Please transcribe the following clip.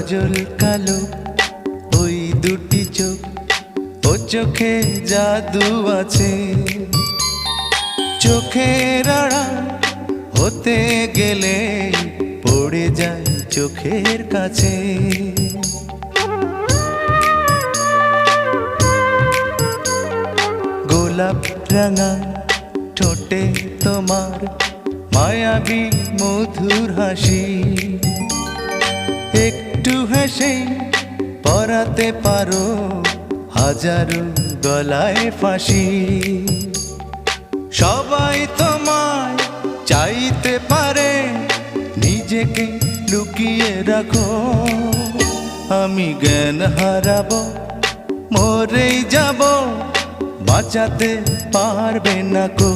কাজল কালো ওই দুটি চোখ, ও চোখে জাদু আছে। চোখের আড়াল হতে গেলে পড়ে যায় চোখের কাছে। গোলাপ রাঙা ঠোঁটে তোমার মায়াবী মধুর হাসি, একটু হেসে পরাতে পারো হাজারো গলায় ফাঁসি। সবাই তোমায় চাইতে পারে, নিজেকে লুকিয়ে রাখো। আমি জ্ঞান হারাবো, মরেই যাব, বাঁচাতে পারবে না কো।